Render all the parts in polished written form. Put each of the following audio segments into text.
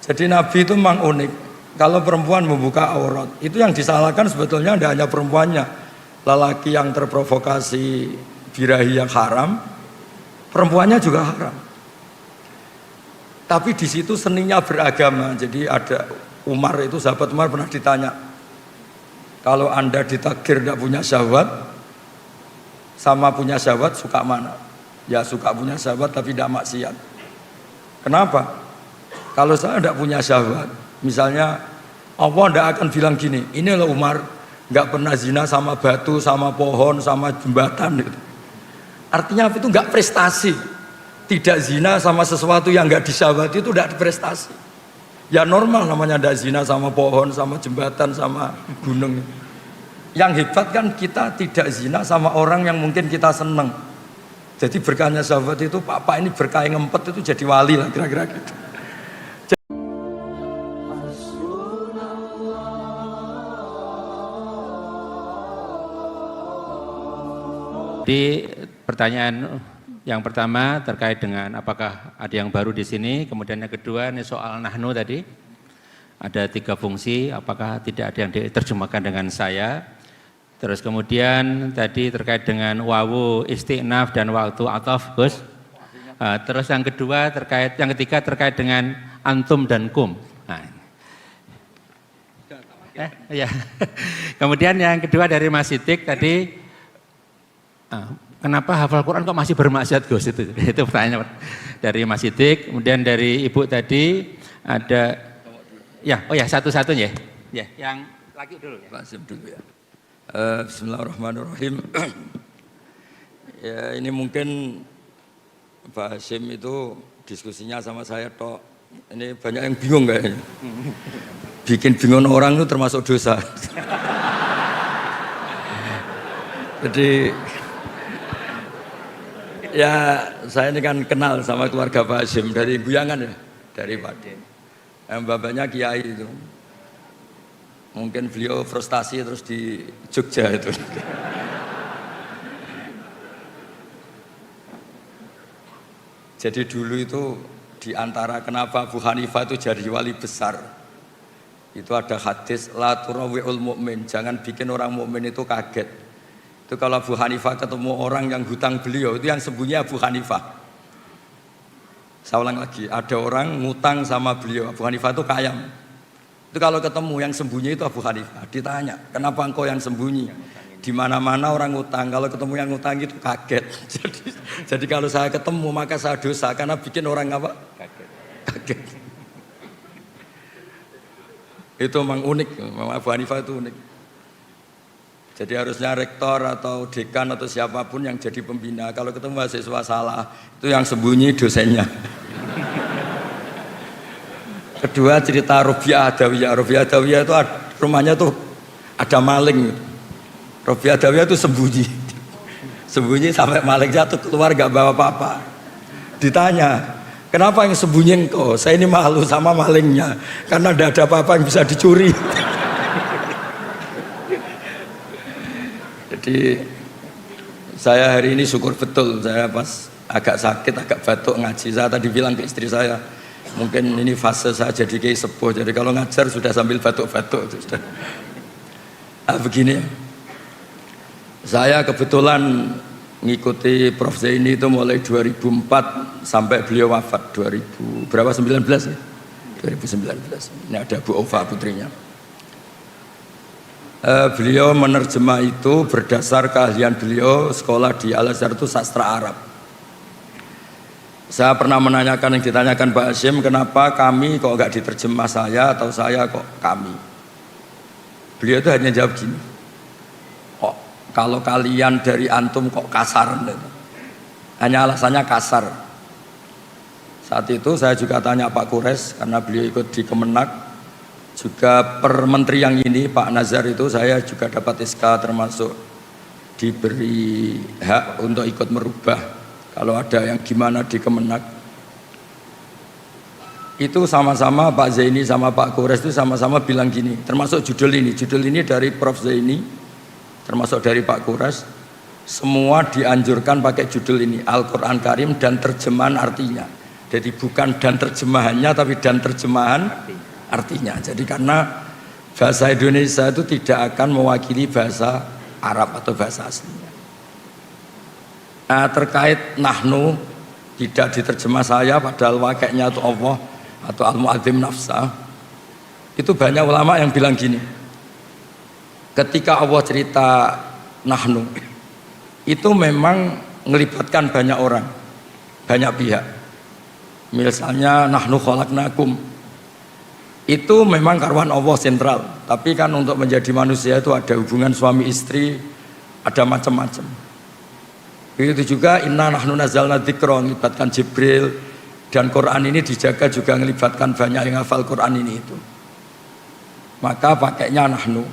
Jadi Nabi itu memang unik. Kalau perempuan membuka aurat, itu yang disalahkan sebetulnya tidak hanya perempuannya. Lelaki yang terprovokasi birahi yang haram, perempuannya juga haram. Tapi di situ seninya beragama. Jadi ada Umar itu, sahabat Umar pernah ditanya, kalau Anda ditakdir tidak punya syahwat, sama punya syahwat suka mana? Ya suka punya syahwat tapi tidak maksiat. Kenapa? Kalau saya tidak punya syahwat, misalnya Allah tidak akan bilang gini, ini loh Umar, nggak pernah zina sama batu, sama pohon, sama jembatan gitu. Artinya apa itu? Nggak prestasi. Tidak zina sama sesuatu yang nggak disyahwati itu tidak prestasi. Ya normal namanya tidak zina sama pohon, sama jembatan, sama gunung. Yang hebat kan kita tidak zina sama orang yang mungkin kita seneng. Jadi berkahnya syahwat itu, Pak ini berkah yang ngempet itu jadi wali lah kira-kira gitu. Di pertanyaan yang pertama terkait dengan apakah ada yang baru di sini, kemudian yang kedua ini soal nahnu tadi, ada 3 fungsi, apakah tidak ada yang diterjemahkan dengan saya, terus kemudian tadi terkait dengan wawu isti'naf dan waktu ataf, Gus. Terus yang kedua terkait, yang ketiga terkait dengan antum dan kum. Ya. Kemudian yang kedua dari Mas Sidik tadi, kenapa hafal Quran kok masih bermaksiat Gus? Itu pertanyaan dari Mas Sidik. Kemudian dari Ibu tadi ada, ya, oh ya satu-satu ya. Ya, yang lagi dulu ya. Pak Hasyim dulu ya. Bismillahirrahmanirrahim. Ya ini mungkin Pak Hasyim itu diskusinya sama saya toh. Ini banyak yang bingung kayaknya. Bikin bingung orang itu termasuk dosa. Jadi ya saya ini kan kenal sama keluarga Pak Hasyim dari Guyangan ya, dari Padi. Yang bapaknya kiai itu. Mungkin beliau frustasi terus di Jogja itu. Jadi dulu itu di antara kenapa Abu Hanifah itu jadi wali besar, itu ada hadis la turawi'ul mu'min, jangan bikin orang mukmin itu kaget. Itu kalau Abu Hanifah ketemu orang yang hutang beliau, itu yang sembunyi Abu Hanifah. Saya ulang lagi, ada orang ngutang sama beliau, Abu Hanifah itu kaya. Itu kalau ketemu yang sembunyi itu Abu Hanifah, ditanya, kenapa engkau yang sembunyi? Di mana-mana orang ngutang, kalau ketemu yang ngutang itu kaget. Jadi kalau saya ketemu maka saya dosa karena bikin orang apa? Kaget. Itu memang unik, memang Abu Hanifah itu unik. Jadi harusnya rektor atau dekan atau siapapun yang jadi pembina, kalau ketemu mahasiswa salah, itu yang sembunyi dosennya. Kedua cerita Robiah Adawiyah. Robiah Adawiyah itu rumahnya tuh ada maling. Robiah Adawiyah itu sembunyi sampai maling jatuh keluar gak bawa apa-apa. Ditanya, kenapa yang sembunyi engkau? Saya ini malu sama malingnya karena tidak ada apa-apa yang bisa dicuri. Jadi saya hari ini syukur betul, saya pas agak sakit, agak batuk ngaji. Saya tadi bilang ke istri saya, mungkin ini fase saya jadi kiai sepuh, jadi kalau ngajar sudah sambil batuk-batuk. Begini, saya kebetulan ngikuti Prof. Zaini itu mulai 2004 sampai beliau wafat 2000 berapa 19 ya? 2019. Ini ada Bu Ova putrinya. Beliau menerjemah itu berdasar keahlian beliau sekolah di Al-Azhar itu sastra Arab. Saya pernah menanyakan yang ditanyakan Pak Hasyim, kenapa kami kok nggak diterjemah saya atau saya kok kami? Beliau itu hanya jawab gini, kok kalau kalian dari antum kok kasar? Hanya alasannya kasar. Saat itu saya juga tanya Pak Kures karena beliau ikut di Kemenak. Juga per menteri yang ini Pak Nazar itu saya juga dapat SK termasuk diberi hak untuk ikut merubah kalau ada yang gimana di Kemenak. Itu sama-sama Pak Zaini sama Pak Kures itu sama-sama bilang gini, termasuk judul ini dari Prof Zaini termasuk dari Pak Kures, semua dianjurkan pakai judul ini Al-Quran Karim dan terjemahan artinya. Jadi bukan dan terjemahannya, tapi dan terjemahan artinya. Jadi karena bahasa Indonesia itu tidak akan mewakili bahasa Arab atau bahasa aslinya. Nah, terkait nahnu tidak diterjemah saya padahal wakilnya itu Allah atau al-mu'adzim nafsa, itu banyak ulama yang bilang gini, ketika Allah cerita nahnu itu memang melibatkan banyak orang, banyak pihak. Misalnya nahnu khalaqnakum, itu memang karuan Allah sentral, tapi kan untuk menjadi manusia itu ada hubungan suami istri, ada macam-macam. Begitu juga inna nahnu nazzalna dzikra, melibatkan Jibril, dan Quran ini dijaga juga melibatkan banyak yang hafal Quran ini itu. Maka pakainya nahnu.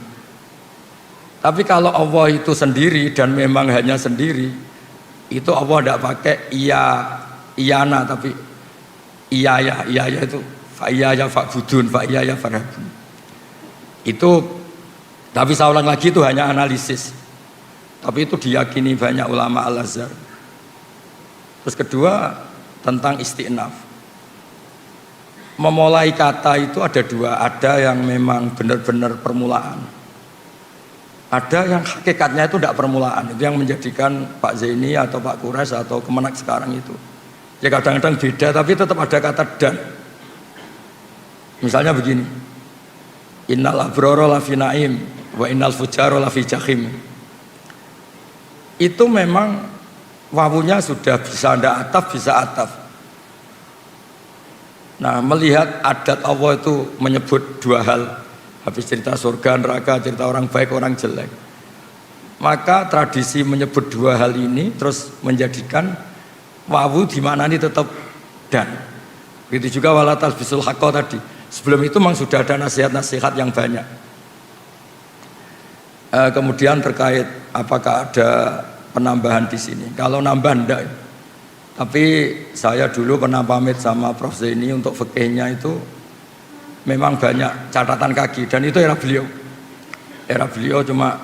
Tapi kalau Allah itu sendiri dan memang hanya sendiri, itu Allah tidak pakai iyana, tapi iya itu fa'iyaya fa'budun, fa'iyaya farhabun. Itu, tapi saya ulang lagi, itu hanya analisis. Tapi itu diyakini banyak ulama Al-Azhar. Terus kedua, tentang isti'naf. Memulai kata itu ada dua, ada yang memang benar-benar permulaan. Ada yang hakikatnya itu tidak permulaan, itu yang menjadikan Pak Zaini atau Pak Kures atau Kemenak sekarang itu. Ya kadang-kadang beda, tapi tetap ada kata dan. Misalnya begini, innal abrara lafi naim wa innal fujara lafi jahim. Itu memang wawunya sudah bisa ndak ataf, bisa ataf. Nah, melihat adat Allah itu menyebut dua hal, habis cerita surga, neraka, cerita orang baik, orang jelek, maka tradisi menyebut dua hal ini terus menjadikan wawu di mana ini tetap dan. Begitu juga wala talbisul haqqa tadi. Sebelum itu memang sudah ada nasihat-nasihat yang banyak. Kemudian terkait apakah ada penambahan di sini. Kalau nambah enggak. Tapi saya dulu pernah pamit sama Prof Zaini untuk fikihnya itu memang banyak catatan kaki, dan itu era beliau. Era beliau cuma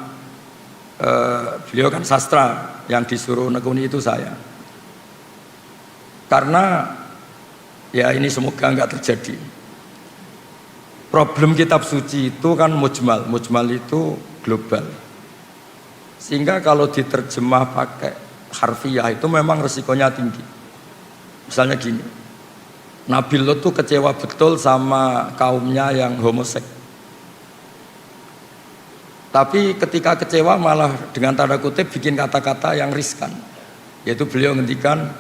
beliau kan sastra, yang disuruh nekuni itu saya. Karena ya ini semoga enggak terjadi. Problem kitab suci itu kan mujmal itu global. Sehingga kalau diterjemah pakai harfiah itu memang resikonya tinggi. Misalnya gini, Nabi Lot tuh kecewa betul sama kaumnya yang homoseks. Tapi ketika kecewa malah dengan tanda kutip bikin kata-kata yang riskan. Yaitu beliau ngendikan,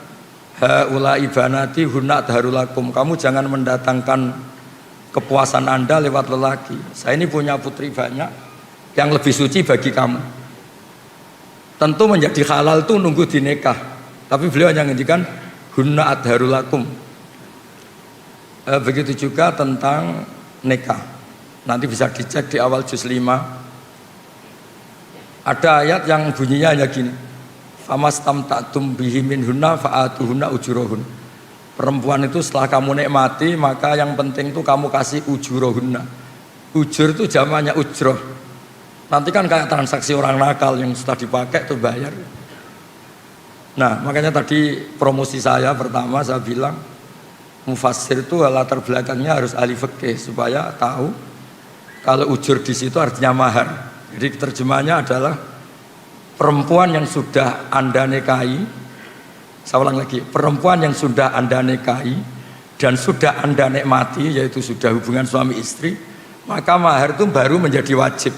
haula ibanati hunna darulakum, kamu jangan mendatangkan kepuasan Anda lewat lelaki. Saya ini punya putri banyak yang lebih suci bagi kamu. Tentu menjadi halal itu nunggu dinikah. Tapi beliau hanya ngendikan hunna adharulakum. Begitu juga tentang nikah. Nanti bisa dicek di awal juz 5. Ada ayat yang bunyinya hanya gini. Famastamta'tum bihi minhunna fa'atuhunna ujurahun. Perempuan itu setelah kamu nikmati, maka yang penting itu kamu kasih ujurohunna. Ujur itu jamannya ujroh. Nanti kan kayak transaksi orang nakal yang sudah dipakai itu bayar. Nah, makanya tadi promosi saya pertama saya bilang mufassir itu latar belakangnya harus ahli fikih supaya tahu kalau ujur di situ artinya mahar. Jadi terjemahnya adalah perempuan yang sudah Anda nikahi. Saya ulang lagi, perempuan yang sudah Anda nikahi dan sudah Anda nikmati, yaitu sudah hubungan suami istri, maka mahar itu baru menjadi wajib.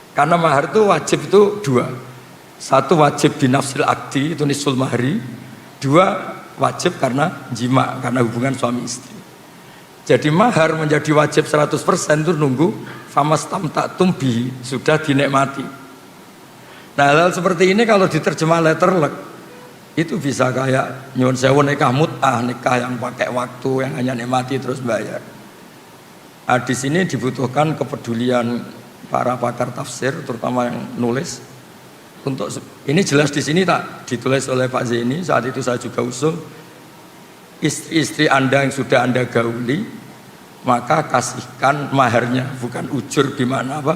Karena mahar itu wajib itu dua. Satu wajib binafsil akdi, itu nisul mahri. Dua wajib karena jima, karena hubungan suami istri. Jadi mahar menjadi wajib 100% itu nunggu famastamta'tum bihi, sudah dinikmati. Nah, hal seperti ini kalau diterjemah letterlek itu bisa kayak nyuwun sewu nikah mut'ah, nikah yang pakai waktu, yang hanya nikmati terus bayar. Nah, di sini dibutuhkan kepedulian para pakar tafsir, terutama yang nulis. Untuk ini jelas di sini tak ditulis oleh Pak Zaini, saat itu saya juga usul istri-istri Anda yang sudah Anda gauli, maka kasihkan maharnya, bukan ujur gimana apa?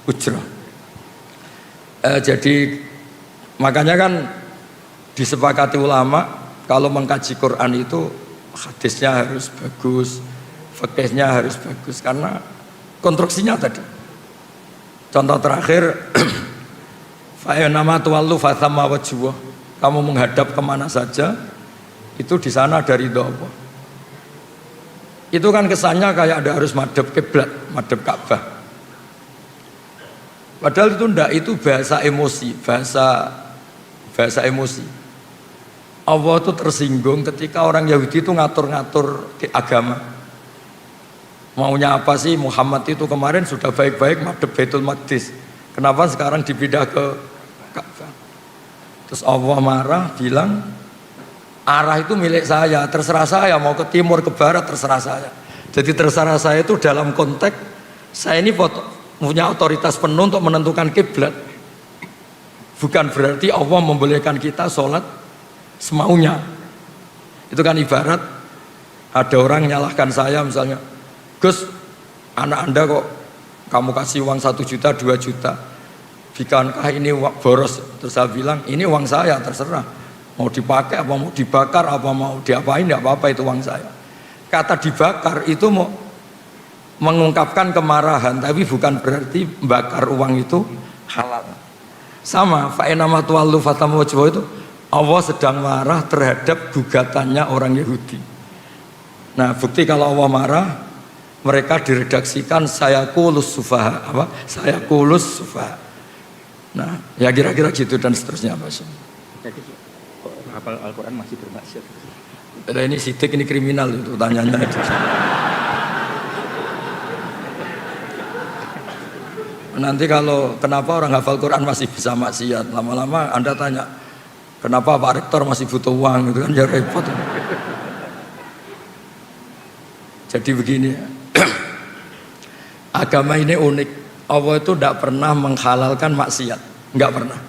Ujrah. Jadi makanya kan disepakati ulama kalau mengkaji Quran itu hadisnya harus bagus, fikihnya harus bagus, karena konstruksinya tadi. Contoh terakhir, fa'inama tuwallu fathamma wajhuh. Kamu menghadap kemana saja, itu di sana ada ridho Allah. Itu kan kesannya kayak ada harus madhab kiblat, madhab Ka'bah. Padahal itu enggak, itu bahasa emosi, bahasa emosi. Allah itu tersinggung ketika orang Yahudi itu ngatur-ngatur di agama. Maunya apa sih Muhammad itu kemarin sudah baik-baik madhab Baitul Maqdis. Kenapa sekarang dipindah ke Ka'bah? Terus Allah marah bilang, arah itu milik saya, terserah saya mau ke timur ke barat terserah saya. Jadi terserah saya itu dalam konteks saya ini punya otoritas penuh untuk menentukan kiblat. Bukan berarti Allah membolehkan kita sholat semaunya. Itu kan ibarat ada orang nyalahkan saya misalnya, Gus, anak anda kok kamu kasih uang 1 juta 2 juta, bukankah ini boros? Terus saya bilang ini uang saya, terserah mau dipakai apa mau dibakar apa mau diapain, tidak apa-apa, itu uang saya. Kata dibakar itu mau mengungkapkan kemarahan, tapi bukan berarti bakar uang itu halal. Sama fa'inama tuwallu fathamma wajhuh, itu Allah sedang marah terhadap gugatannya orang Yahudi. Nah, bukti kalau Allah marah, mereka diredaksikan sayaqulus sufaha, apa? Sayaqulus sufaha. Nah, ya kira-kira gitu dan seterusnya, Mas. Jadi hafal Al-Quran masih bermaksiat. Ini sidik, ini kriminal itu tanyanya. Nanti kalau kenapa orang hafal Quran masih bisa maksiat, lama-lama Anda tanya, kenapa Pak Rektor masih butuh uang, gitu kan, ya repot. Jadi begini, agama ini unik. Allah itu tidak pernah menghalalkan maksiat, nggak pernah.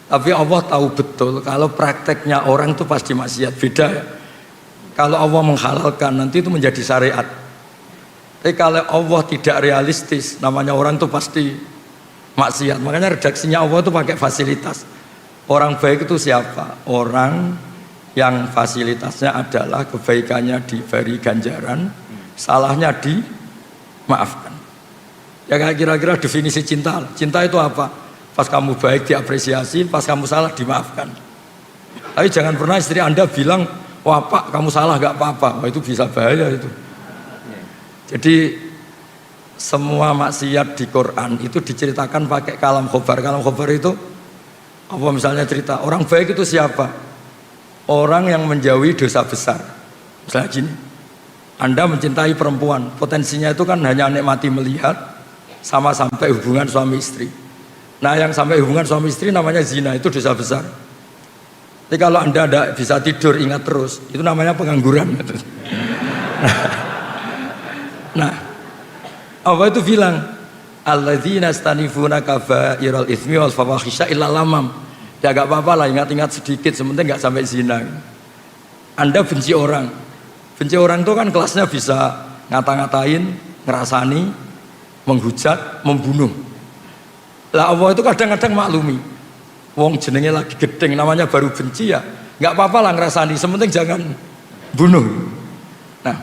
Tapi Allah tahu betul kalau prakteknya orang itu pasti maksiat, beda ya. Kalau Allah menghalalkan nanti itu menjadi syariat. Tapi kalau Allah tidak realistis, namanya orang itu pasti maksiat. Makanya redaksinya Allah itu pakai fasilitas. Orang baik itu siapa? Orang yang fasilitasnya adalah kebaikannya diberi ganjaran, salahnya dimaafkan. Ya kayak kira-kira definisi cinta. Cinta itu apa? Pas kamu baik diapresiasi, pas kamu salah dimaafkan. Tapi jangan pernah istri Anda bilang, wah Pak kamu salah gak apa-apa. Wah, itu bisa bahaya itu. Jadi semua maksiat di Quran itu diceritakan pakai kalam khobar. Kalam khobar itu apa, misalnya cerita orang baik itu siapa? Orang yang menjauhi dosa besar. Misalnya gini, Anda mencintai perempuan, potensinya itu kan hanya nikmati melihat sama sampai hubungan suami istri. Nah yang sampai hubungan suami istri namanya zina, itu dosa besar. Jadi kalau Anda tidak bisa tidur ingat terus, itu namanya pengangguran. Nah, Allah itu bilang, alladzina yastanifuna kabairal itsmi wal fawahisha illa lamam. Ya gak apa-apa lah, ingat-ingat sedikit, sementing gak sampai zina. Anda benci orang itu kan kelasnya bisa ngata-ngatain, ngerasani, menghujat, membunuh. Lah Allah itu kadang-kadang maklumi, wong jenenge lagi gedeng, namanya baru benci ya, gak apa-apa lah ngerasani, sementing jangan bunuh. Nah,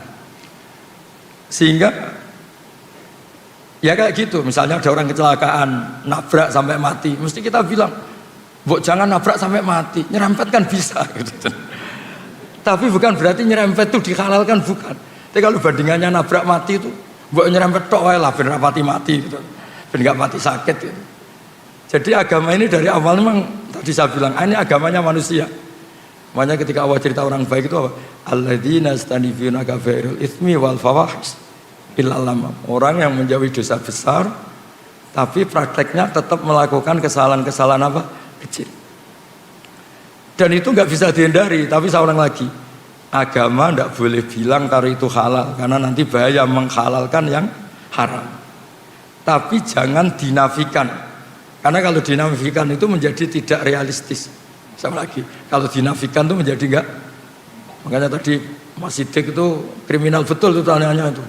sehingga ya kayak gitu, misalnya ada orang kecelakaan nabrak sampai mati, mesti kita bilang, "Mbok jangan nabrak sampai mati, nyerempet kan bisa." Gitu. Tapi bukan berarti nyerempet itu dihalalkan, bukan. Tapi kalau bandingannya nabrak mati itu, mbok nyerempet tok wae lah ben ra mati gitu. Ben gak mati sakit gitu. Jadi agama ini dari awal memang tadi saya bilang, ini agamanya manusia. Makanya ketika Allah cerita orang baik itu apa? Alladzina yastanifuna kabairal itsmi wal fawahish illa lamam. Orang yang menjauhi dosa besar tapi prakteknya tetap melakukan kesalahan-kesalahan apa? Kecil. Dan itu nggak bisa dihindari. Tapi saya ulang lagi, agama nggak boleh bilang kalau itu halal, karena nanti bahaya menghalalkan yang haram. Tapi jangan dinafikan, karena kalau dinafikan itu menjadi tidak realistis. Sama lagi, kalau dinafikan itu menjadi enggak. Makanya tadi Mas Sidik itu kriminal betul itu tanyanya itu.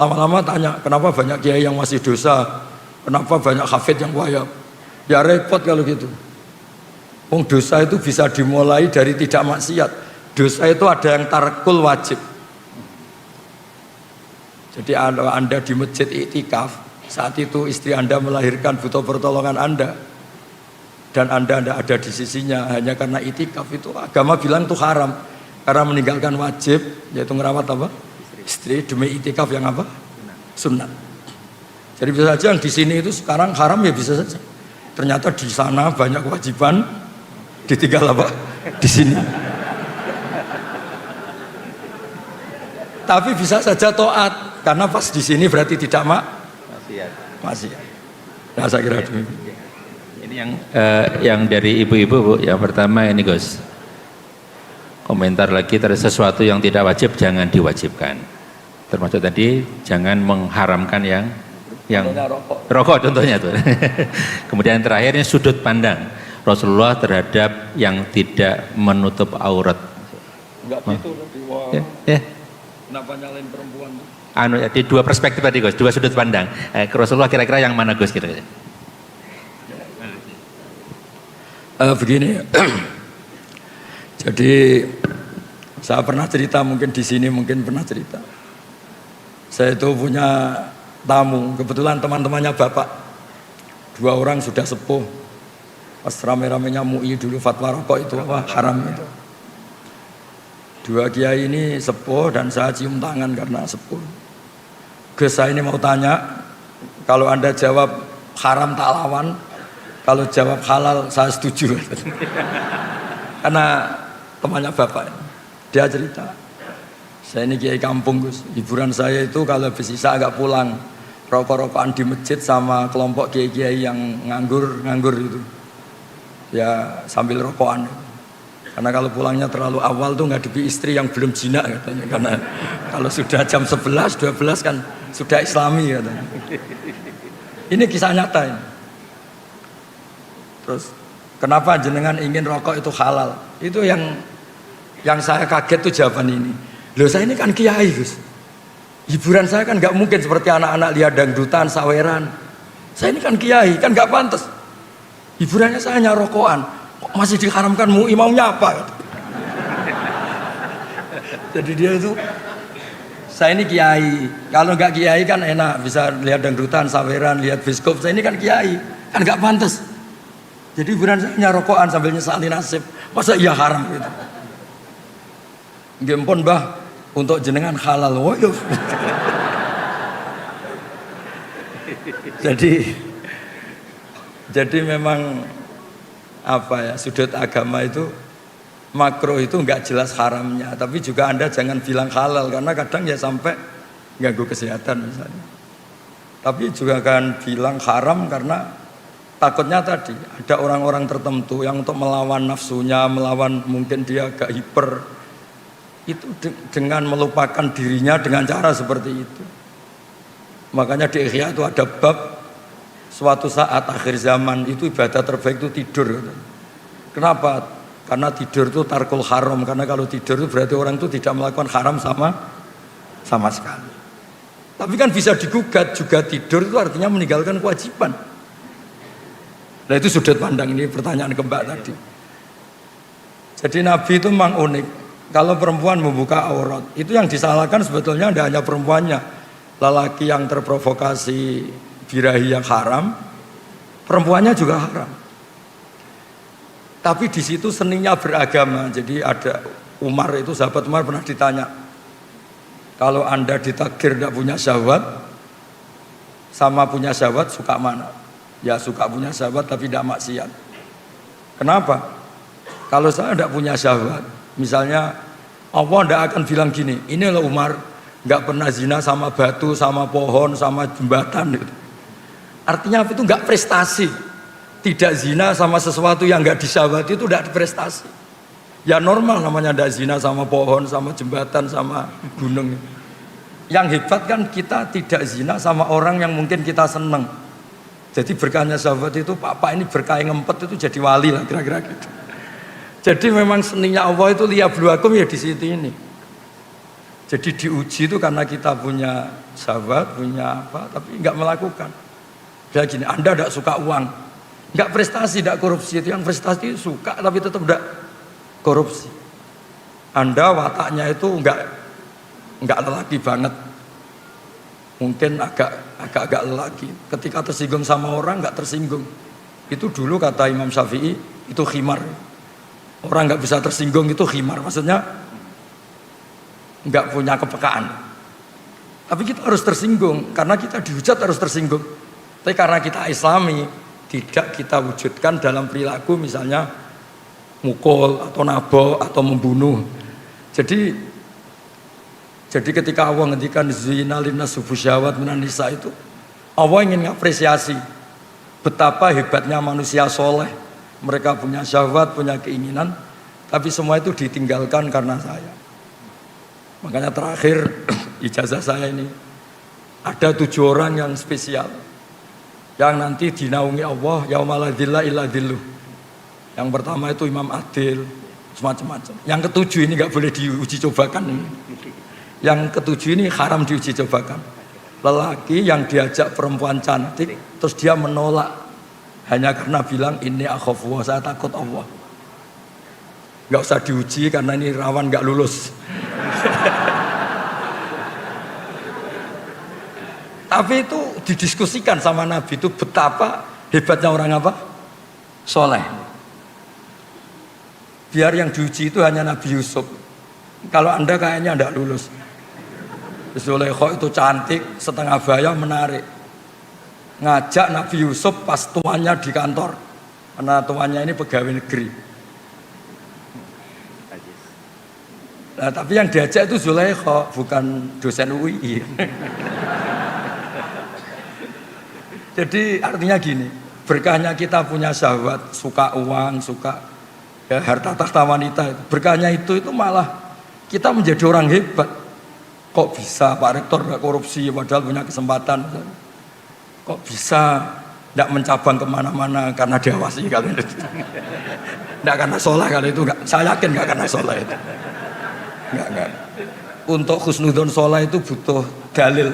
Lama-lama tanya, kenapa banyak kiai yang masih dosa, kenapa banyak hafid yang wayang. Ya repot kalau gitu. Dosa itu bisa dimulai dari tidak maksiat, dosa itu ada yang tarkul wajib. Jadi Anda di masjid iktikaf, saat itu istri Anda melahirkan butuh pertolongan Anda, dan Anda tidak ada di sisinya hanya karena iktikaf, itu agama bilang itu haram. Karena meninggalkan wajib, yaitu ngerawat apa? Istri demi iktikaf yang apa? Sunnah. Jadi bisa saja yang di sini itu sekarang haram, ya bisa saja. Ternyata di sana banyak kewajiban, ditinggal apa? Di sini. Tapi bisa saja taat, karena pas di sini berarti tidak masih. Nah, saya kira demikian. Ini yang dari ibu-ibu, Bu. Yang pertama ini Gus, komentar lagi terhadap sesuatu yang tidak wajib jangan diwajibkan. Termasuk tadi jangan mengharamkan yang rokok contohnya tuh. Kemudian terakhirnya sudut pandang Rasulullah terhadap yang tidak menutup aurat. Enggak gitu lebih wah. Ya. Kenapa nyalain perempuan? Di dua perspektif tadi Gus, dua sudut pandang. Rasulullah kira-kira yang mana Gus kira-kira? Begini. Jadi saya pernah cerita, mungkin di sini mungkin pernah cerita. Saya itu punya tamu, kebetulan teman-temannya bapak. 2 orang sudah sepuh. Pas rame-ramenya MUI dulu fatwa rokok itu apa haram itu. 2 kiai ini sepuh dan saya cium tangan karena sepuh. Gus, saya ini mau tanya, kalau Anda jawab haram tak lawan, kalau jawab halal saya setuju. Karena temannya bapak, dia cerita, saya ini kiai kampung Gus, hiburan saya itu kalau habis isya agak pulang, rokok-rokokan di masjid sama kelompok kiai-kiai yang nganggur itu, ya sambil rokokan. Karena kalau pulangnya terlalu awal tuh ngadepi istri yang belum jinak katanya. Karena kalau sudah jam 11, 12 kan sudah islami katanya. Ini kisah nyata ini. Terus kenapa jenengan ingin rokok itu halal? Itu yang saya kaget tuh jawaban ini. Loh, saya ini kan kiai Gus. Hiburan saya kan nggak mungkin seperti anak-anak lihat dangdutan, saweran. Saya ini kan kiai, kan nggak pantas. Hiburannya saya hanya rokokan. Kok masih diharamkan MUI, maunya apa? Jadi dia itu, saya ini kiai. Kalau nggak kiai kan enak, bisa lihat dangdutan, saweran, lihat biskop. Saya ini kan kiai, kan nggak pantas. Jadi hiburan saya hanya rokokan sambil nyesali nasib. Masa iya haram gitu? Gempon bah, untuk jenengan halal. Woyo. Jadi memang apa ya, sudut agama itu makro itu nggak jelas haramnya, tapi juga Anda jangan bilang halal karena kadang ya sampai ganggu kesehatan misalnya. Tapi juga kan bilang haram karena takutnya tadi ada orang-orang tertentu yang untuk melawan nafsunya, melawan mungkin dia agak hiper, itu dengan melupakan dirinya dengan cara seperti itu. Makanya di Ihya itu ada bab suatu saat akhir zaman itu ibadah terbaik itu tidur. Kenapa? Karena tidur itu tarkul haram. Karena kalau tidur itu berarti orang itu tidak melakukan haram sama sekali. Tapi kan bisa digugat juga, tidur itu artinya meninggalkan kewajiban. Nah itu sudut pandang, ini pertanyaan ke Mbak tadi. Jadi Nabi itu memang unik. Kalau perempuan membuka aurat, itu yang disalahkan sebetulnya tidak hanya perempuannya. Lelaki yang terprovokasi birahi yang haram, perempuannya juga haram. Tapi di situ seninya beragama. Jadi ada Umar itu, sahabat Umar pernah ditanya, kalau Anda ditakdir tidak punya syahwat sama punya syahwat suka mana? Ya suka punya syahwat tapi tidak maksiat. Kenapa? Kalau saya tidak punya syahwat, misalnya Allah tidak akan bilang gini, ini loh Umar nggak pernah zina sama batu, sama pohon, sama jembatan gitu. Artinya itu nggak prestasi. Tidak zina sama sesuatu yang nggak disyahwati itu tidak prestasi. Ya normal namanya tidak zina sama pohon, sama jembatan, sama gunung. Yang hebat kan kita tidak zina sama orang yang mungkin kita seneng. Jadi berkahnya syahwat itu, Pak ini berkah yang ngempet itu jadi wali lah kira-kira gitu. Jadi memang seninya Allah itu liyabluwakum ya di situ ini. Jadi diuji itu karena kita punya syahwat, punya apa, tapi nggak melakukan. Kayak gini, Anda tidak suka uang, nggak prestasi, tidak korupsi. Itu yang prestasi suka tapi tetap tidak korupsi. Anda wataknya itu enggak lelaki banget. Mungkin agak lelaki. Ketika tersinggung sama orang enggak tersinggung. Itu dulu kata Imam Syafi'i itu khimar. Orang enggak bisa tersinggung itu khimar. Maksudnya enggak punya kepekaan. Tapi kita harus tersinggung karena kita dihujat harus tersinggung. Tapi karena kita Islami tidak kita wujudkan dalam perilaku misalnya mukul atau nabok atau membunuh. Jadi ketika Allah ngendikan zina linnas syahwat minan nisa itu, Allah ingin mengapresiasi betapa hebatnya manusia soleh. Mereka punya syahwat, punya keinginan, tapi semua itu ditinggalkan karena saya. Makanya terakhir ijazah saya ini ada 7 orang yang spesial yang nanti dinaungi Allah yaumala dzilla illa dzilluh. Yang pertama itu Imam Adil, semacam-macam. Yang ketujuh ini nggak boleh diuji cobakan ini. Yang ketujuh ini haram diuji cobakan. Lelaki yang diajak perempuan cantik terus dia menolak hanya karena bilang ini akhafullah, saya takut Allah. Nggak usah diuji karena ini rawan nggak lulus. Tapi itu didiskusikan sama Nabi itu betapa hebatnya orang apa? Soleh. Biar yang diuji itu hanya Nabi Yusuf. Kalau Anda kayaknya tidak lulus. Zulaikha itu cantik, setengah baya menarik. Ngajak Nabi Yusuf pas tuannya di kantor. Karena tuannya ini pegawai negeri. Nah, tapi yang diajak itu Zulaikha, bukan dosen UI. Jadi artinya gini, berkahnya kita punya syahwat, suka uang, suka ya, harta tahta wanita, berkahnya itu malah kita menjadi orang hebat. Kok bisa Pak Rektor gak korupsi padahal punya kesempatan? Kok bisa tidak mencabang kemana-mana karena diawasi kalian itu? Tidak karena soleh kali itu, gak, saya yakin gak karena soleh itu. Enggak. Untuk husnudon soleh itu butuh dalil.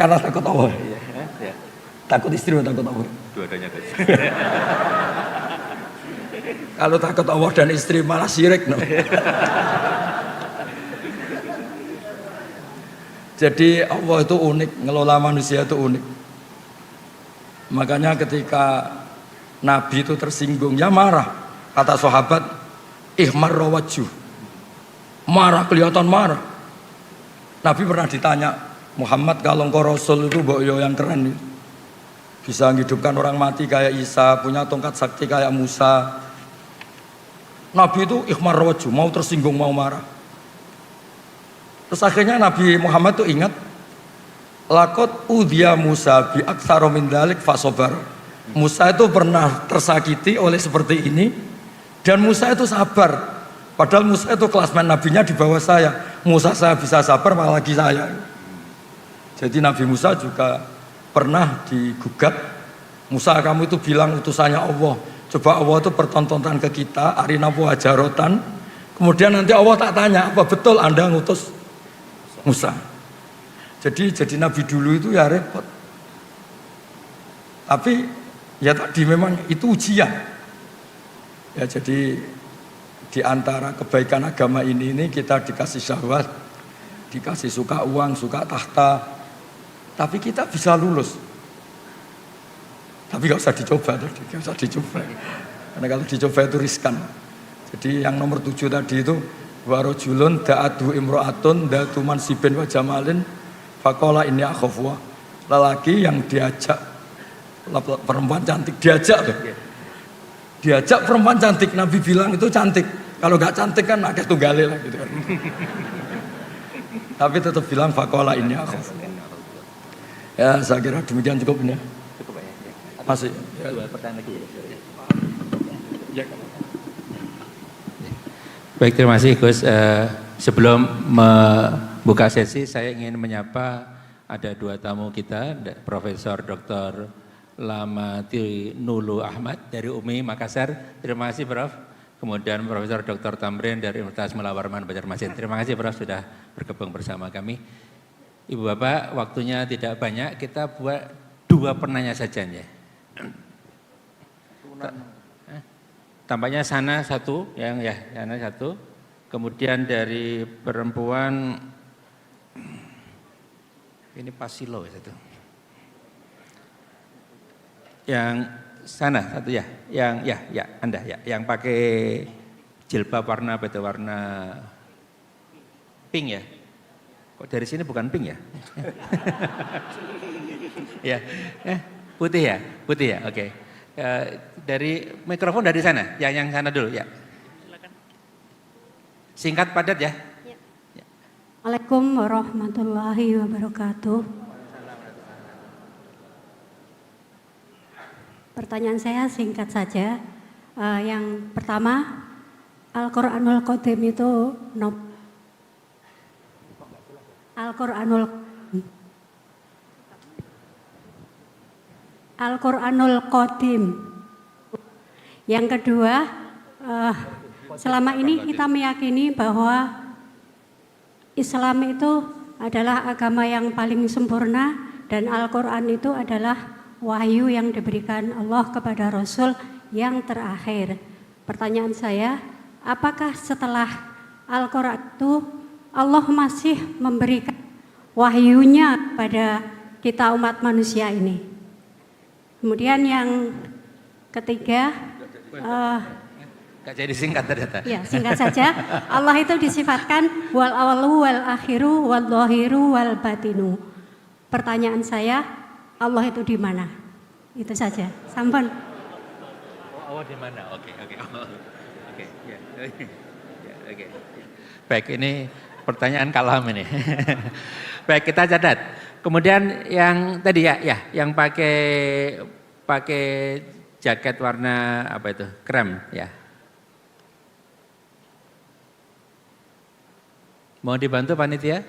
Karena takut Allah. Ya. Takut istri atau takut Allah? Dua-duanya guys. Kalau takut Allah dan istri malah syirik, no. Jadi Allah itu unik, ngelola manusia itu unik. Makanya ketika Nabi itu tersinggung, ya marah. Kata sahabat, ihmar rawajjuh. Marah, kelihatan marah. Nabi pernah ditanya, Muhammad kalau engkau Rasul itu mbok yo yang keren itu. Bisa menghidupkan orang mati kayak Isa, punya tongkat sakti kayak Musa. Nabi itu ikhmar rawajjuh, mau tersinggung, mau marah. Terus akhirnya Nabi Muhammad itu ingat, laqad udhiya Musa bi aktsara min dzalik fasabar. Musa itu pernah tersakiti oleh seperti ini dan Musa itu sabar. Padahal Musa itu kelasmen nabinya di bawah saya. Musa saya bisa sabar, apalagi saya. Jadi Nabi Musa juga pernah digugat. Musa, kamu itu bilang utusannya Allah. Coba Allah itu pertontonan ke kita, arina wajarotan. Kemudian nanti Allah tak tanya, apa betul Anda ngutus Musa? Jadi Nabi dulu itu ya repot. Tapi ya tadi memang itu ujian. Ya jadi di antara kebaikan agama ini kita dikasih syahwat, dikasih suka uang, suka tahta. Tapi kita bisa lulus. Tapi gak usah dicoba tadi, gak usah dicoba. Karena kalau dicoba itu riskan. Jadi yang nomor 7 tadi itu warojulun da'atu imro'atun da'atu mansibin wa jamalin faqala inni akhafwa. Lelaki yang diajak perempuan cantik, diajak perempuan cantik, Nabi bilang itu cantik. Kalau gak cantik kan agak tunggali lah gitu kan. Tapi tetap bilang faqala inni akhafwa. Ya saya kira demikian cukup ini. Cukup ya. Masih. Ya, dua pertanyaan lagi. Ya. Baik, terima kasih Gus. Sebelum membuka sesi, saya ingin menyapa ada 2 tamu kita, Profesor Dr. Lamati Nulu Ahmad dari UMI Makassar. Terima kasih Prof. Kemudian Profesor Dr. Tamrin dari Universitas Mula Warman Banjarmasin. Terima kasih Prof sudah bergabung bersama kami. Ibu Bapak, waktunya tidak banyak, kita buat 2 penanya saja ya. tampaknya sana satu, yang ya sana satu. Kemudian dari perempuan ini Pasilo itu. Yang sana satu ya, yang ya Anda ya, yang pakai jilbab warna apa itu, warna pink ya. Kok dari sini bukan pink ya? Ya, putih ya, oke. Dari mikrofon dari sana, yang sana dulu ya. Singkat padat ya. Assalamualaikum warahmatullahi wabarakatuh. Pertanyaan saya singkat saja. Yang pertama, Al-Quranul Qadim itu Al-Quranul Qadim. Yang kedua, selama ini kita meyakini bahwa Islam itu adalah agama yang paling sempurna dan Al-Quran itu adalah wahyu yang diberikan Allah kepada Rasul yang terakhir. Pertanyaan saya, apakah setelah Al-Quran itu Allah masih memberikan wahyunya pada kita umat manusia ini? Kemudian yang ketiga, Gak jadi singkat ternyata. ya singkat saja, Allah itu disifatkan wal awalu wal akhiru wal zahiru wal batinu. Pertanyaan saya, Allah itu di mana? Itu saja. Sampun. Oh di mana? Oke. Ya, oke. Baik, ini pertanyaan kalam ini. Baik, kita catat. Kemudian yang tadi ya, yang pakai jaket warna apa itu? Krem ya. Mau dibantu panitia?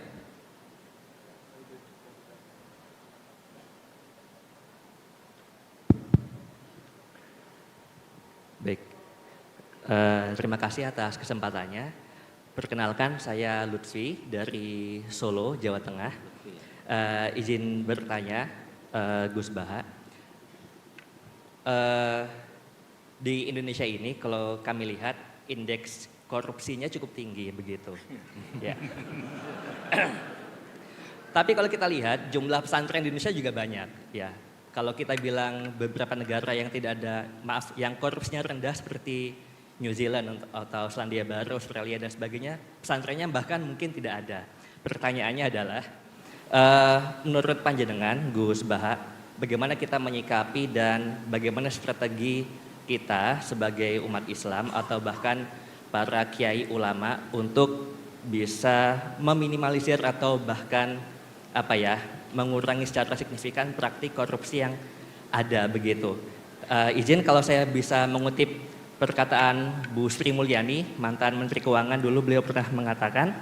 Baik, terima kasih atas kesempatannya. Perkenalkan, saya Lutfi dari Solo, Jawa Tengah. Izin bertanya, Gus Baha. Di Indonesia ini kalau kami lihat indeks korupsinya cukup tinggi begitu. Ya. Tapi kalau kita lihat jumlah pesantren di Indonesia juga banyak, ya. Kalau kita bilang beberapa negara yang yang korupsinya rendah seperti New Zealand atau Selandia Baru, Australia dan sebagainya, pesantrennya bahkan mungkin tidak ada. Pertanyaannya adalah, menurut panjenengan Gus Baha, bagaimana kita menyikapi dan bagaimana strategi kita sebagai umat Islam atau bahkan para kiai ulama untuk bisa meminimalisir atau bahkan mengurangi secara signifikan praktik korupsi yang ada begitu. Izin kalau saya bisa mengutip perkataan Bu Sri Mulyani, mantan Menteri Keuangan dulu, beliau pernah mengatakan,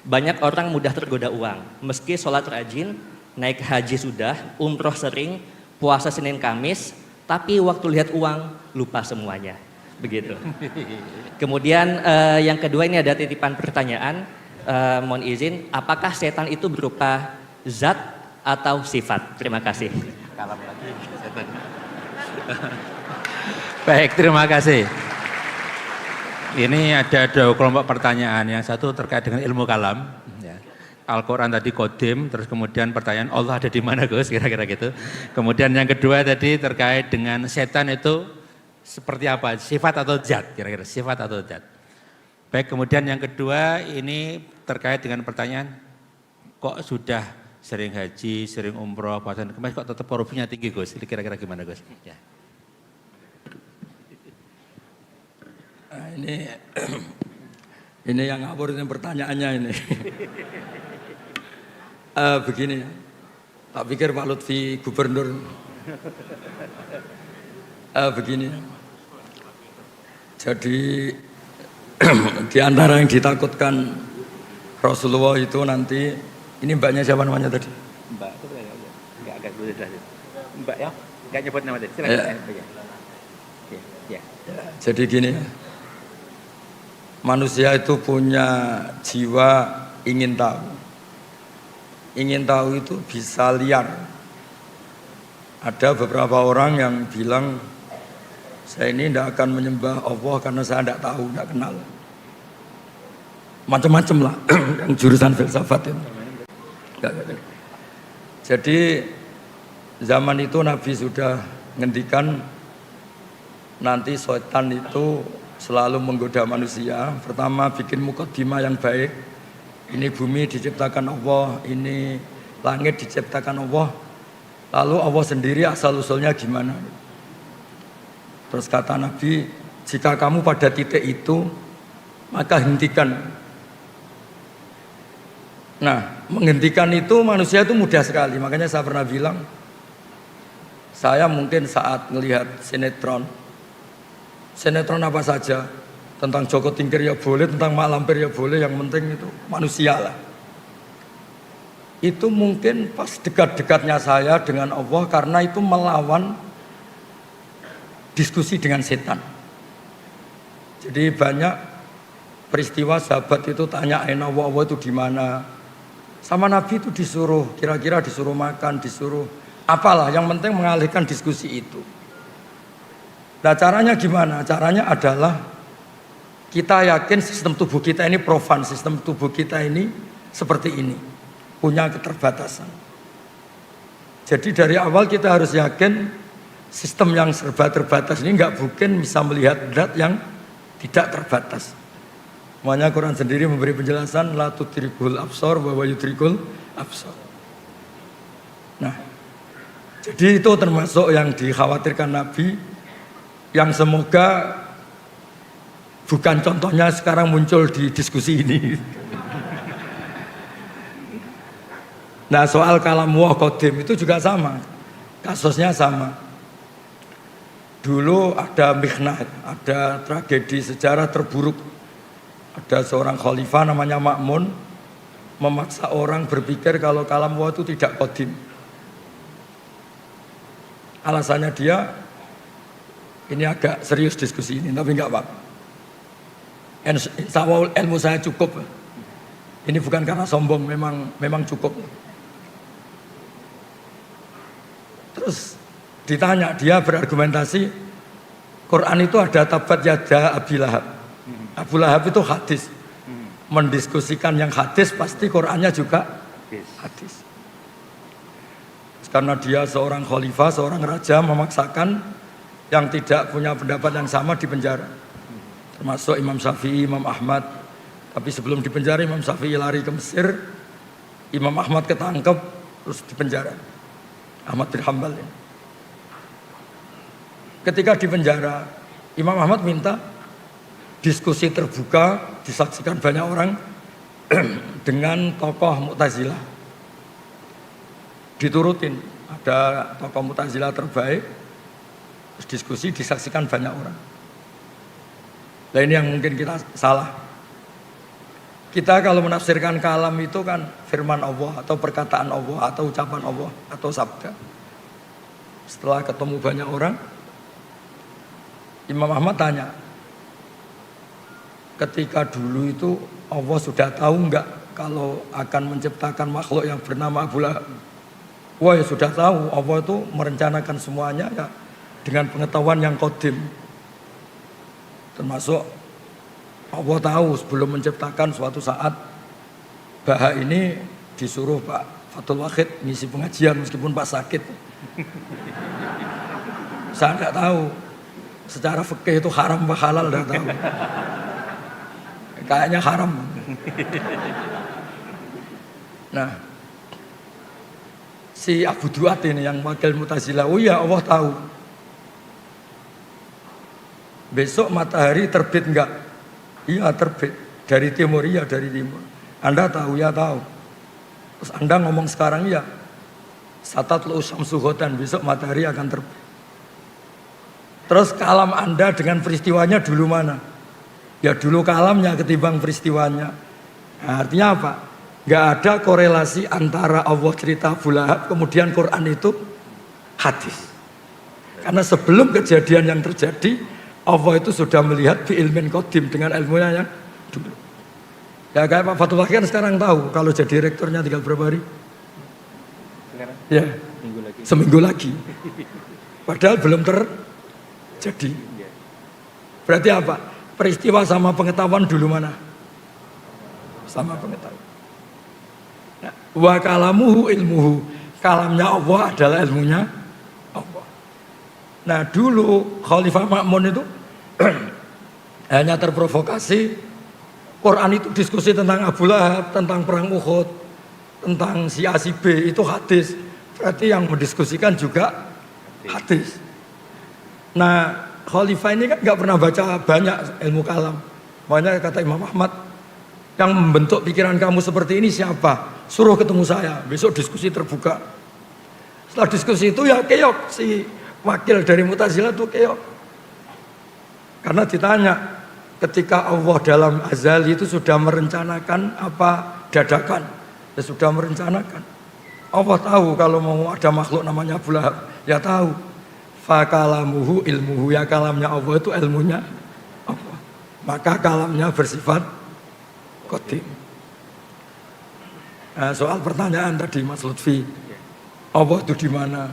banyak orang mudah tergoda uang, meski sholat rajin, naik haji sudah, umroh sering, puasa Senin Kamis, tapi waktu lihat uang lupa semuanya. Begitu. Kemudian yang kedua ini ada titipan pertanyaan, mohon izin, apakah setan itu berupa zat atau sifat? Terima kasih. Kalam lagi setan. Baik, terima kasih. Ini ada dua kelompok pertanyaan, yang satu terkait dengan ilmu kalam. Ya. Al-Quran tadi Qadim, terus kemudian pertanyaan Allah ada di mana Gus, kira-kira gitu. Kemudian yang kedua tadi terkait dengan setan itu seperti apa, sifat atau zat, kira-kira sifat atau zat. Baik, kemudian yang kedua ini terkait dengan pertanyaan, kok sudah sering haji, sering umroh, puasa, kemarin kok tetap korupsinya tinggi Gus, kira-kira gimana Gus? Ya. Nah, ini yang ngawur ini pertanyaannya ini. Begini ya, tak pikir Pak Lutfi gubernur. Begini, jadi di antara yang ditakutkan Rasulullah itu nanti, ini mbaknya siapa namanya tadi? Mbak itu enggak agak sudah. Mbak ya, enggak nyebut nama tadi. Silakan. Ya. Jadi gini ya, manusia itu punya jiwa ingin tahu. Ingin tahu itu bisa liar. Ada beberapa orang yang bilang Saya ini tidak akan menyembah Allah karena saya tidak tahu, tidak kenal. Macam-macam lah yang jurusan filsafat itu. Jadi zaman itu Nabi sudah ngendikan nanti setan itu selalu menggoda manusia. Pertama bikin mukadimah yang baik. Ini bumi diciptakan Allah, ini langit diciptakan Allah. Lalu Allah sendiri asal usulnya gimana? Terus kata Nabi, jika kamu pada titik itu, maka hentikan. Nah, menghentikan itu manusia itu mudah sekali. Makanya saya pernah bilang, saya mungkin saat melihat sinetron apa saja, tentang Joko Tingkir ya boleh, tentang Mak Lampir ya boleh, yang penting itu manusia lah. Itu mungkin pas dekat-dekatnya saya dengan Allah karena itu melawan diskusi dengan setan. Jadi banyak peristiwa sahabat itu tanya Allah itu di mana. Sama Nabi itu disuruh, kira-kira disuruh makan, disuruh apalah, yang penting mengalihkan diskusi itu. Nah caranya gimana? Caranya adalah kita yakin sistem tubuh kita ini profan, sistem tubuh kita ini seperti ini, punya keterbatasan. Jadi dari awal kita harus yakin sistem yang serba terbatas ini nggak mungkin bisa melihat zat yang tidak terbatas. Makanya Quran sendiri memberi penjelasan la tudrikul absar wa huwa yudrikul absar. Nah, jadi itu termasuk yang dikhawatirkan Nabi, yang semoga bukan contohnya sekarang muncul di diskusi ini. Nah, soal kalam wa qadim itu juga sama, kasusnya sama. Dulu ada mihnah, ada tragedi sejarah terburuk. Ada seorang khalifah namanya Ma'mun memaksa orang berpikir kalau kalam wa itu tidak qadim. Alasannya dia, ini agak serius diskusi ini, tapi enggak apa-apa. Insya Allah ilmu saya cukup. Ini bukan karena sombong, memang cukup. Terus ditanya, dia berargumentasi, Quran itu ada tabat yada Abi Lahab. Abu Lahab itu hadis. Mendiskusikan yang hadis pasti Qurannya juga hadis. Karena dia seorang khalifah, seorang raja memaksakan yang tidak punya pendapat yang sama di penjara. Termasuk Imam Syafi'i, Imam Ahmad. Tapi sebelum di penjara Imam Syafi'i lari ke Mesir, Imam Ahmad ketangkep terus di penjara. Ahmad bin Hanbal. Ketika di penjara, Imam Ahmad minta diskusi terbuka disaksikan banyak orang dengan tokoh Mu'tazilah. Diturutin, ada tokoh Mu'tazilah terbaik, terus diskusi disaksikan banyak orang. Nah ini yang mungkin kita salah. Kita kalau menafsirkan kalam itu kan firman Allah atau perkataan Allah atau ucapan Allah atau sabda. Setelah ketemu banyak orang, Imam Ahmad tanya, ketika dulu itu Allah sudah tahu enggak kalau akan menciptakan makhluk yang bernama Abu Lahab? Wah ya sudah tahu, Allah itu merencanakan semuanya ya dengan pengetahuan yang qadim. Termasuk Allah tahu sebelum menciptakan suatu saat Baha ini disuruh Pak Fathul Wahid ngisi pengajian meskipun Pak sakit. Saya enggak tahu secara fikih itu haram apa halal, enggak tahu. Kayaknya haram. Nah, si Abu Duat ini yang wakil Mu'tazilah, oh ya Allah tahu. Besok matahari terbit enggak? Iya terbit. Dari timur, iya dari timur. Anda tahu? Ya tahu. Terus Anda ngomong sekarang ya, satatlu syamsu ghadan, besok matahari akan terbit. Terus kalam Anda dengan peristiwanya dulu mana? Ya dulu kalamnya ketimbang peristiwanya. Nah, artinya apa? Gak ada korelasi antara Allah cerita Abu Lahab kemudian Quran itu hadis. Karena sebelum kejadian yang terjadi, Allah itu sudah melihat bi ilmin qadim dengan ilmunya yang dulu. Ya kayak Pak Fathul Wahid kan sekarang tahu kalau jadi rektornya tinggal berapa hari? Sekarang? Ya, Minggu lagi. seminggu lagi. Padahal belum terjadi. Berarti apa? Peristiwa sama pengetahuan dulu mana? Sama pengetahuan. Nah, wa kalamuhu ilmuhu. Kalamnya Allah adalah ilmunya Allah. Nah dulu Khalifah Ma'mun itu hanya terprovokasi. Quran itu diskusi tentang Abu Lahab, tentang perang Uhud, tentang si A si B, itu hadis. Berarti yang mendiskusikan juga hadis. Nah Khalifah ini kan nggak pernah baca banyak ilmu kalam. Makanya kata Imam Ahmad, yang membentuk pikiran kamu seperti ini siapa? Suruh ketemu saya, besok diskusi terbuka. Setelah diskusi itu ya keok, si wakil dari Mu'tazilah itu keok. Karena ditanya, ketika Allah dalam azali itu sudah merencanakan apa dadakan, ya sudah merencanakan. Allah tahu kalau mau ada makhluk namanya Abu Lahab, ya tahu. Fakalamuhu ilmuhu, ya kalamnya Allah itu ilmunya Allah. Maka kalamnya bersifat qadim. Nah, soal pertanyaan tadi Mas Lutfi, Allah itu di mana?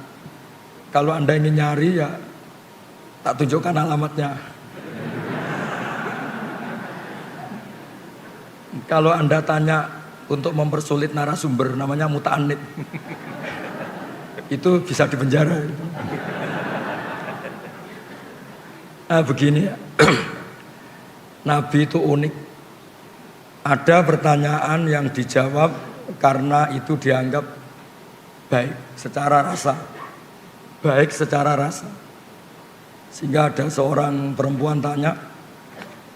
Kalau Anda ingin nyari ya tak tunjukkan alamatnya. Kalau Anda tanya untuk mempersulit narasumber namanya muta'anid, itu bisa dipenjara. Nah, begini ya. Nabi itu unik. Ada pertanyaan yang dijawab karena itu dianggap baik secara rasa. Baik secara rasa. Sehingga ada seorang perempuan tanya,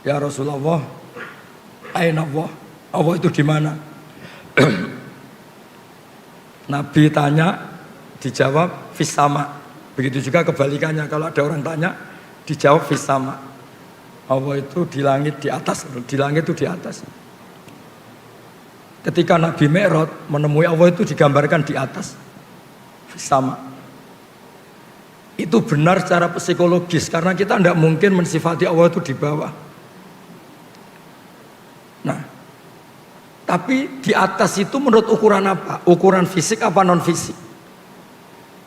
"Ya Rasulullah, aina Allah? Allah itu di mana?" Nabi tanya, dijawab fis sama. Begitu juga kebalikannya, kalau ada orang tanya, dijawab fis sama. Allah itu di langit di atas, di langit itu di atas. Ketika Nabi Mi'raj menemui Allah itu digambarkan di atas, fis sama. Itu benar secara psikologis, karena kita tidak mungkin mensifati Allah itu di bawah. Nah, tapi di atas itu menurut ukuran apa? Ukuran fisik apa non fisik?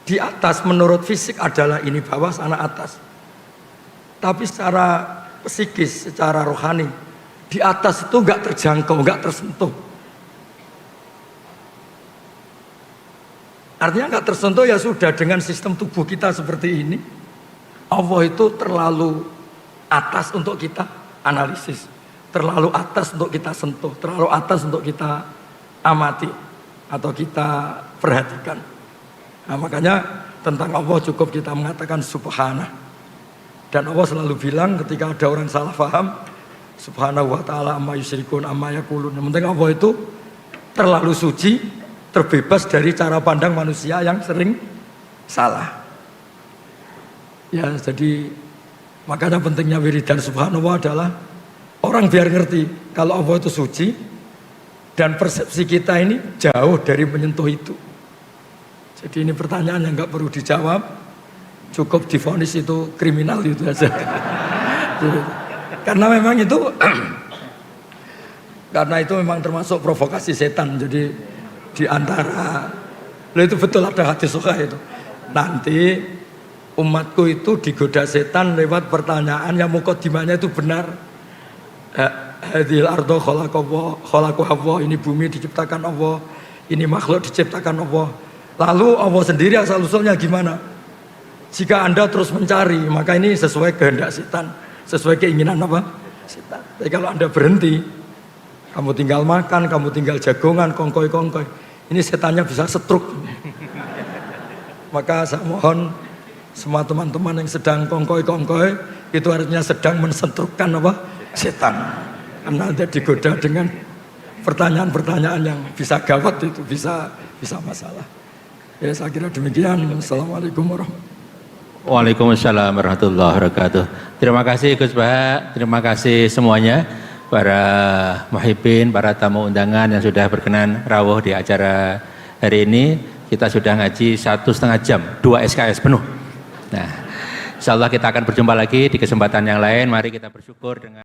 Di atas menurut fisik adalah ini bawah, sana atas. Tapi secara psikis, secara rohani, di atas itu nggak terjangkau, nggak tersentuh. Artinya nggak tersentuh ya sudah, dengan sistem tubuh kita seperti ini, Allah itu terlalu atas untuk kita analisis, terlalu atas untuk kita sentuh, terlalu atas untuk kita amati atau kita perhatikan. Nah, makanya tentang Allah cukup kita mengatakan subhanah. Dan Allah selalu bilang ketika ada orang salah paham, subhanahu wa ta'ala amma yusyrikun amma yakulun. Yang penting Allah itu terlalu suci, terbebas dari cara pandang manusia yang sering salah. Ya, jadi makanya pentingnya wiridan subhanallah adalah orang biar ngerti kalau Allah itu suci dan persepsi kita ini jauh dari menyentuh itu. Jadi ini pertanyaan yang nggak perlu dijawab, cukup divonis itu kriminal itu aja. Karena memang itu karena itu memang termasuk provokasi setan. Jadi di antara itu betul ada hadis sahih itu. Nanti umatku itu digoda setan lewat pertanyaan yang mukadimahnya itu benar. Hadil ardo khalaqu Allah, ini bumi diciptakan Allah, ini makhluk diciptakan Allah. Lalu Allah sendiri asal usulnya gimana? Jika Anda terus mencari, maka ini sesuai kehendak setan, sesuai keinginan apa? Setan. Tapi kalau Anda berhenti, kamu tinggal makan, kamu tinggal jagongan, kongkoy-kongkoy, ini setannya bisa setruk. Maka saya mohon semua teman-teman yang sedang kongkoy-kongkoy, itu artinya sedang mensetrukkan apa? Setan. Karena Anda digoda dengan pertanyaan-pertanyaan yang bisa gawat, itu bisa masalah. Ya, saya kira demikian. Assalamualaikum warahmatullahi wabarakatuh. Waalaikumsalam warahmatullahi wabarakatuh. Terima kasih Gus Bah, terima kasih semuanya, para muhibbin, para tamu undangan yang sudah berkenan rawuh di acara hari ini. Kita sudah ngaji 1,5 jam, 2 SKS penuh. Nah, insya Allah kita akan berjumpa lagi di kesempatan yang lain. Mari kita bersyukur dengan